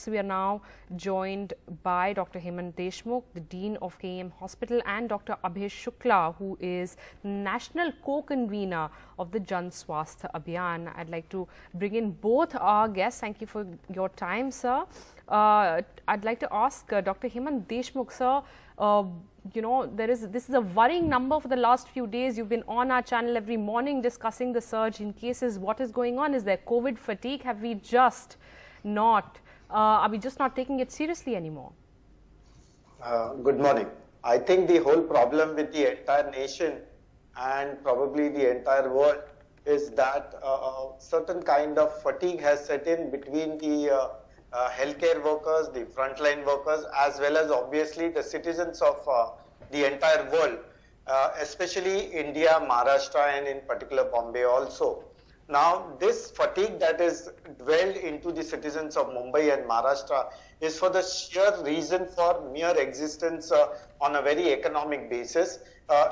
guests. We are now joined by Dr. Hemant Deshmukh, the Dean of KEM Hospital, and Dr. Abhay Shukla, who is National Co-Convener of the Jan Swasthya Abhiyan. I'd like to bring in both our guests. Thank you for your time, sir. I'd like to ask Dr. Hemant Deshmukh, sir, this is a worrying number for the last few days. You've been on our channel every morning discussing the surge in cases. What is going on? Is there COVID fatigue? Have we just not, are we just not taking it seriously anymore? Good morning. I think the whole problem with the entire nation and probably the entire world is that certain kind of fatigue has set in between the healthcare workers, the frontline workers, as well as obviously the citizens of the entire world, especially India, Maharashtra, and in particular Bombay also. Now, this fatigue that is dwelled into the citizens of Mumbai and Maharashtra is for the sheer reason for mere existence on a very economic basis.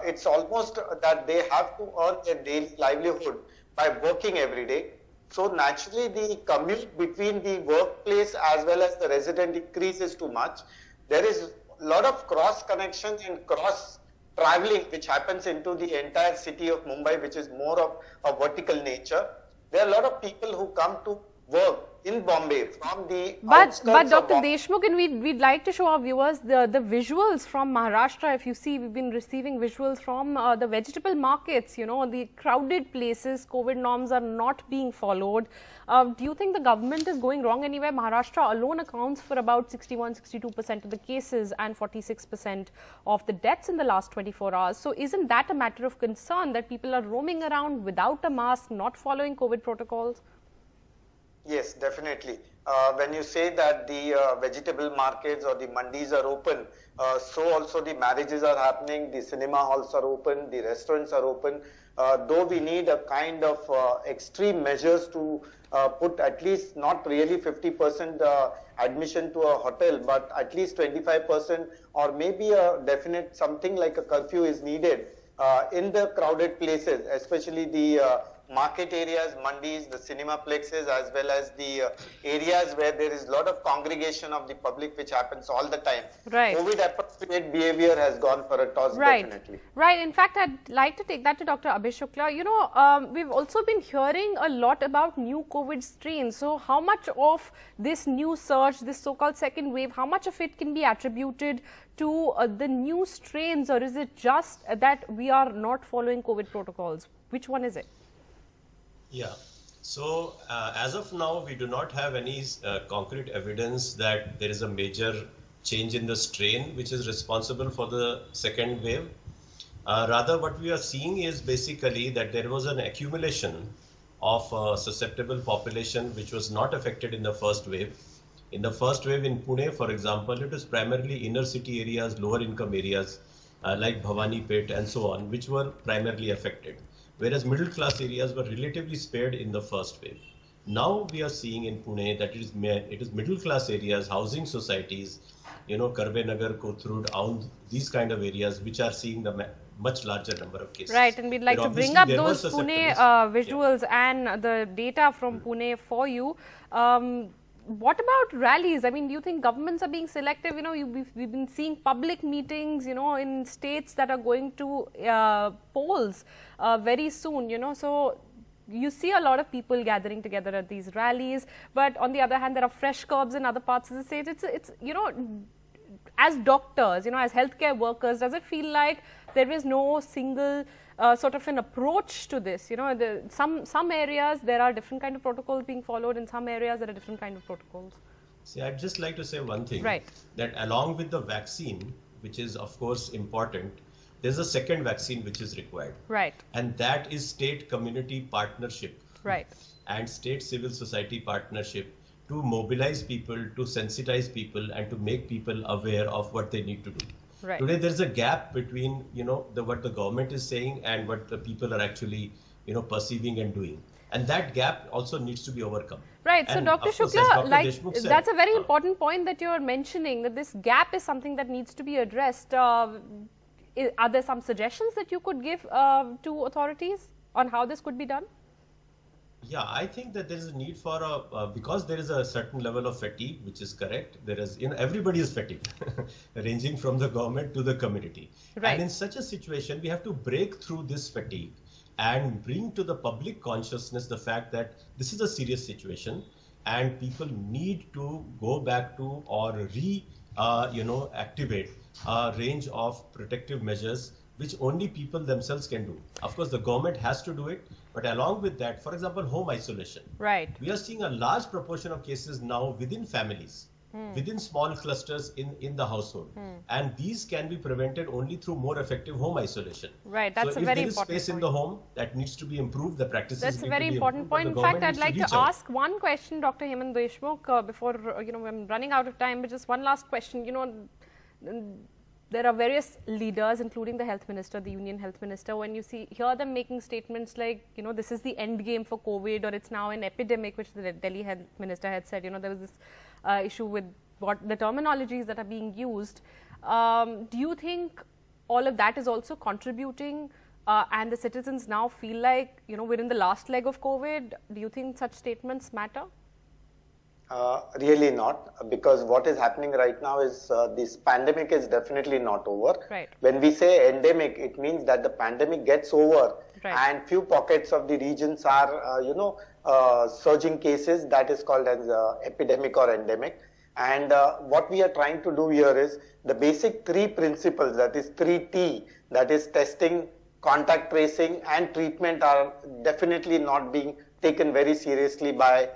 It's almost that they have to earn their daily livelihood by working every day. So naturally, the commute between the workplace as well as the resident increases too much. There is a lot of cross connection and cross traveling which happens into the entire city of Mumbai, which is more of a vertical nature. There are a lot of people who come to work in Bombay from the But Dr. Deshmukh, and we'd like to show our viewers the visuals from Maharashtra. If you see, we've been receiving visuals from the vegetable markets, the crowded places. COVID norms are not being followed. Do you think the government is going wrong anywhere? Maharashtra alone accounts for about 61-62% of the cases and 46% of the deaths in the last 24 hours. So isn't that a matter of concern that people are roaming around without a mask, not following COVID protocols? Yes, definitely. When you say that the vegetable markets or the mandis are open, so also the marriages are happening, the cinema halls are open, the restaurants are open. Though we need a kind of extreme measures to put at least not really 50% admission to a hotel, but at least 25% or maybe a definite something like a curfew is needed in the crowded places, especially the market areas, mandis, the cinema plexes, as well as the areas where there is a lot of congregation of the public, which happens all the time. Right. COVID appropriate behavior has gone for a toss, definitely. Right. In fact, I'd like to take that to Dr. Abhay Shukla. We've also been hearing a lot about new COVID strains. So how much of this new surge, this so-called second wave, how much of it can be attributed to the new strains, or is it just that we are not following COVID protocols? Which one is it? Yeah, so as of now, we do not have any concrete evidence that there is a major change in the strain which is responsible for the second wave. Rather, what we are seeing is basically that there was an accumulation of susceptible population which was not affected in the first wave. In the first wave in Pune, for example, it was primarily inner city areas, lower income areas like Bhawanipet and so on, which were primarily affected. Whereas middle class areas were relatively spared in the first wave. Now we are seeing in Pune that it is middle class areas, housing societies, Karve Nagar, Kothurud, Aund, these kind of areas which are seeing the much larger number of cases. Right, and we'd like to bring up those Pune visuals and the data from Pune for you. What about rallies? I mean, do you think governments are being selective? We've been seeing public meetings, in states that are going to polls very soon, so you see a lot of people gathering together at these rallies. But on the other hand, there are fresh curbs in other parts of the state. It's as doctors, as healthcare workers, does it feel like there is no single sort of an approach to this? Some areas there are different kind of protocols being followed. In some areas there are different kind of protocols. See, I'd just like to say one thing. Right. That along with the vaccine, which is of course important, there's a second vaccine which is required. Right. And that is state community partnership. Right. And state civil society partnership to mobilize people, to sensitize people, and to make people aware of what they need to do. Right. Today, there's a gap between, what the government is saying and what the people are actually, perceiving and doing. And that gap also needs to be overcome. Right. And so, Dr. course, Shukla, that's a very important point that you're mentioning, that this gap is something that needs to be addressed. Are there some suggestions that you could give to authorities on how this could be done? Yeah, I think that there is a need for because there is a certain level of fatigue, which is correct. There is, everybody is fatigued, ranging from the government to the community. Right. And in such a situation, we have to break through this fatigue and bring to the public consciousness the fact that this is a serious situation and people need to go back to or activate a range of protective measures which only people themselves can do. Of course, the government has to do it, but along with that, for example, home isolation. Right. We are seeing a large proportion of cases now within families, within small clusters in the household. And these can be prevented only through more effective home isolation. Right, that's so a very important point. If there is space in the home, that needs to be improved, the practices That's need a very to be important improved, point. In fact, I'd like to ask one question, Dr. Hemant Deshmukh, before, I'm running out of time, but just one last question. There are various leaders, including the health minister, the union health minister. When you hear them making statements like, this is the end game for COVID, or it's now an epidemic, which the Delhi health minister had said, there was this issue with what the terminologies that are being used. Do you think all of that is also contributing and the citizens now feel like, we're in the last leg of COVID? Do you think such statements matter? Really not, because what is happening right now is this pandemic is definitely not over. Right. When we say endemic, it means that the pandemic gets over, right, and few pockets of the regions are, surging cases. That is called as epidemic or endemic. And what we are trying to do here is the basic three principles, that is 3T, that is testing, contact tracing and treatment, are definitely not being taken very seriously by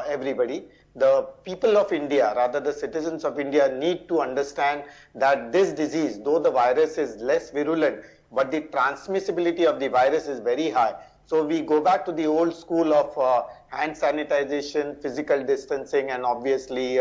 everybody. The people of India, rather the citizens of India, need to understand that this disease, though the virus is less virulent, but the transmissibility of the virus is very high. So we go back to the old school of hand sanitization, physical distancing, and obviously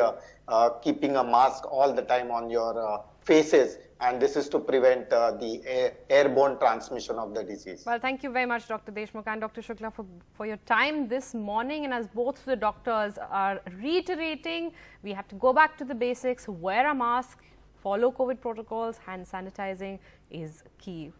keeping a mask all the time on your faces. And this is to prevent the airborne transmission of the disease. Well, thank you very much, Dr. Deshmukh and Dr. Shukla, for your time this morning. And as both the doctors are reiterating, we have to go back to the basics, wear a mask, follow COVID protocols, hand sanitizing is key.